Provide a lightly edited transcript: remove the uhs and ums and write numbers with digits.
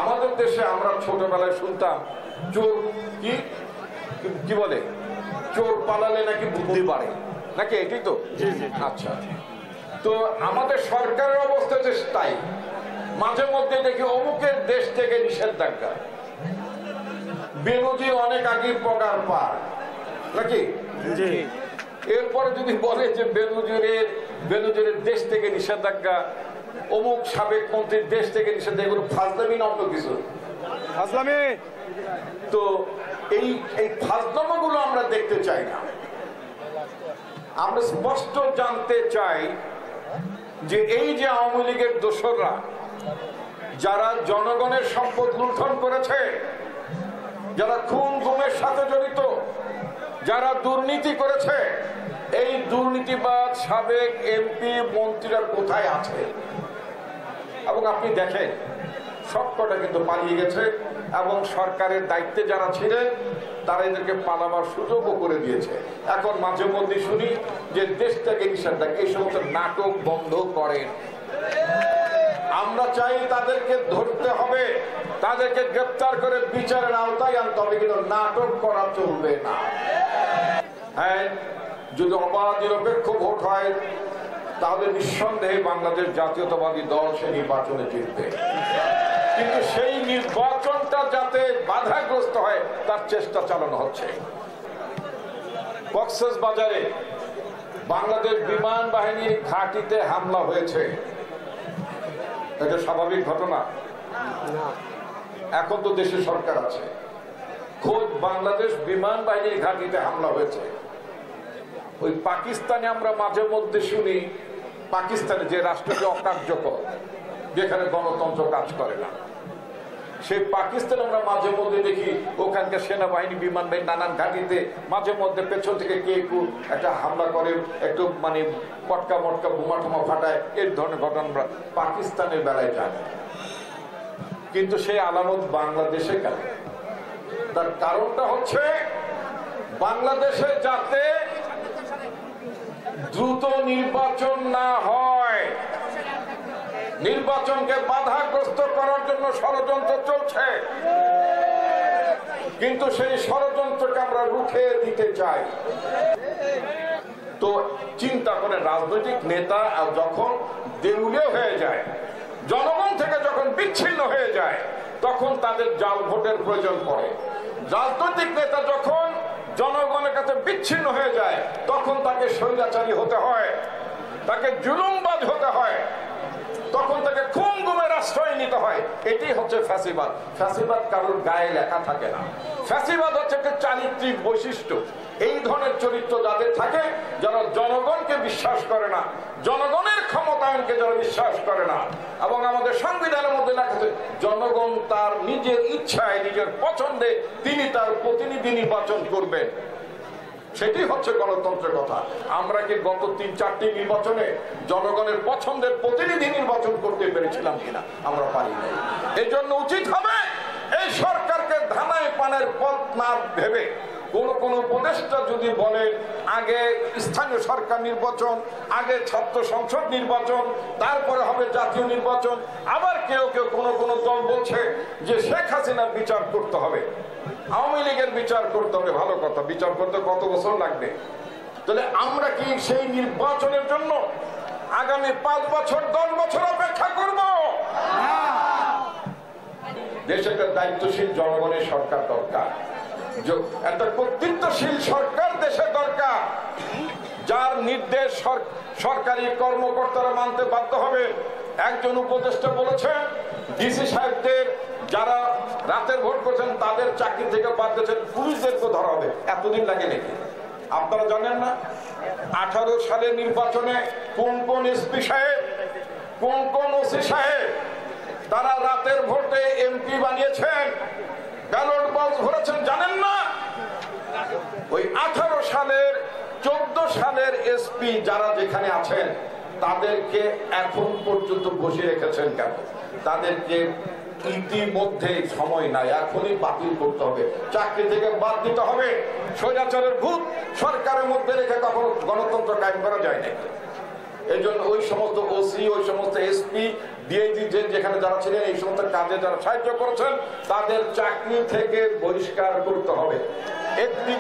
আমাদের দেশে আমরা ছোটবেলায় শুনতাম চোর কি কি বলে, চোর পালালে নাকি বুদ্ধি বাড়ে, নাকি এটাই তো? আচ্ছা, তো আমাদের সরকারের অবস্থা যে তাই। মাঝে মধ্যে দেখি অমুকের দেশ থেকে নিষেধাজ্ঞা, বেনজির অনেক আগে পগার পার, নাকি? এরপরে যদি বলে যে বেনজিরের দেশ থেকে নিষেধাজ্ঞা, অমুক সাবেক মন্ত্রীর দেশ থেকে নিষেধাজ্ঞা, এগুলো ফাজলামি না অন্য কিছু? ফাজলামি। তো এই ফাজলামোগুলো আমরা দেখতে চাই না। আমরা স্পষ্ট জানতে চাই যে এই যে আওয়ামী লীগের দোসররা যারা জনগণের সম্পদ লুণ্ঠন করেছে, যারা খুন গুমের সাথে জড়িত, যারা দুর্নীতি করেছে, এই দুর্নীতিবাদ সাবেক এমপি মন্ত্রীরা কোথায় আছে? এবং আপনি দেখেন সবকটা কিন্তু পালিয়ে গেছে, এবং সরকারের দায়িত্বে যারা ছিলেন তারা এদেরকে পালাবার সুযোগও করে দিয়েছে। এখন মাঝে মধ্যে শুনি যে দেশ থেকে নিষেধাজ্ঞা, এই সমস্ত নাটক বন্ধ করেন। আমরা চাই তাদেরকে ধরতে হবে, তাদেরকে গ্রেপ্তার করে বিচারের আওতায় আনতে হবে, কিন্তু নাটক করা চলবে না। হ্যাঁ, যদি অবাধ নিরপেক্ষ ভোট হয় তাহলে নিঃসন্দেহে বাংলাদেশ জাতীয়তাবাদী দল সে নির্বাচনে জিতবে, কিন্তু সেই নির্বাচনটা যাতে বাধাগ্রস্ত হয় তার চেষ্টা চালানো হচ্ছে। কক্সবাজারে বাংলাদেশ বিমান বাহিনীর ঘাঁটিতে হামলা হয়েছে, এটা স্বাভাবিক ঘটনা? এখন তো দেশে সরকার আছে, খোদ বাংলাদেশ বিমান বাহিনীর ঘাঁটিতে হামলা হয়েছে। ওই পাকিস্তানে আমরা মাঝে মধ্যে শুনি, পাকিস্তানে যে রাষ্ট্রটি অকার্যকর, যেখানে গণতন্ত্র কাজ করে না, সেই পাকিস্তানে আমরা মাঝে মধ্যে দেখি ওখানকার সেনাবাহিনী বিমান বাহিনী নানান ঘাঁটিতে মাঝে মধ্যে পেছন থেকে কে একটা হামলা করে, একটু মানে পটকা মটকা বোমা টোমা ফাটায়, এই ধরনের ঘটনা আমরা পাকিস্তানের বেলায় জানি। কিন্তু সেই আলামত বাংলাদেশে কেন? তার কারণটা হচ্ছে বাংলাদেশে যাতে দ্রুত নির্বাচন না হয়, নির্বাচনকে বাধাগ্রস্ত করার জন্য ষড়যন্ত্র চলছে, কিন্তু সেই ষড়যন্ত্রকে আমরা রুখে দিতে চাই। তো চিন্তা করে রাজনৈতিক নেতা যখন দেউলিয়া হয়ে যায়, জনগণ থেকে যখন বিচ্ছিন্ন হয়ে যায়, তখন তাদের জাল ভোটের প্রয়োজন পড়ে। রাজনৈতিক নেতা যখন জনগণের কাছে বিচ্ছিন্ন হয়ে যায়, তখন তাকে স্বৈরাচারী হতে হয়, তাকে জুলুমবাজ হতে হয়, তখন তাকে খুন গুমের আশ্রয় নিতে হয়। এটাই হচ্ছে ফ্যাসিবাদ। ফ্যাসিবাদ কারোর গায়ে লেখা থাকে না, ফ্যাসিবাদ হচ্ছে একটা চারিত্রিক বৈশিষ্ট্য। এই ধরনের চরিত্র যাদের থাকে, যারা জনগণকে বিশ্বাস করে না, জনগণের ক্ষমতায়নকে যারা বিশ্বাস করে না, এবং আমাদের সংবিধানের মধ্যে লেখা আছে জনগণ তার নিজের ইচ্ছায় নিজের পছন্দে তিনি তার প্রতিনিধি নির্বাচন করবেন, সেটি হচ্ছে গণতন্ত্রের কথা। আমরা কি গত ৩-৪টি নির্বাচনে জনগণের পছন্দের প্রতিনিধি নির্বাচন করতে পেরেছিলাম কিনা? আমরা পারি নাই। এই জন্য উচিত হবে এই সরকারকে ধানায় পানের পথ না ভেবে, কোন উপদেষ্টা যদি বলে আগে স্থানীয় সরকার নির্বাচন, আগে ছাত্র সংসদ নির্বাচন, তারপরে হবে জাতীয় নির্বাচন, আবার কেউ কোন দল বলছে যে শেখ হাসিনার বিচার করতে হবে, আওয়ামী লীগের বিচার করতে হবে, ভালো কথা, বিচার করতে কত বছর লাগবে? তাহলে আমরা কি সেই নির্বাচনের জন্য আগামী 5 বছর 10 বছর অপেক্ষা করব? দেশে একটা দায়িত্বশীল জনগণের সরকার দরকার, একটা কর্তৃত্বশীল সরকার দেশে দরকার, যার নির্দেশ সরকারি কর্মকর্তারা মানতে বাধ্য হবে। একজন উপদেষ্টা বলেছেন ডিসি সাহেবদের যারা রাতের ভোট করছেন তাদের চাকরি থেকে বাদ দিয়েছেন, পুলিশদেরকে ধরা হবে। এতদিন লাগে নাকি? আপনারা জানেন না 18 সালের নির্বাচনে কোন এসপি সাহেব, কোন ওসি সাহেব তারা রাতের ভোটে এমপি বানিয়েছেন, ব্যালট বক্স ভরেছেন, জানেন না? ওই 18 সালের 14 সালের এসপি যারা যেখানে আছেন তাদেরকে এখন পর্যন্ত বসে রেখেছেন কেন? তাদেরকে ইতিমধ্যে সময় নাই, এখনই বাতিল করতে হবে, চাকরি থেকে বাদ দিতে হবে। স্বৈরাচারের ভূত সরকারের মধ্যে রেখে তখন গণতন্ত্র কায়েম করা যায় না। এই জন্য ওই সমস্ত ওসি, ওই সমস্ত এসপি, ডিআইজি যেখানে যারা ছিলেন, এই সমস্ত কাজে যারা সাহায্য করেছেন তাদের চাকরি থেকে বহিষ্কার করতে হবে। একটি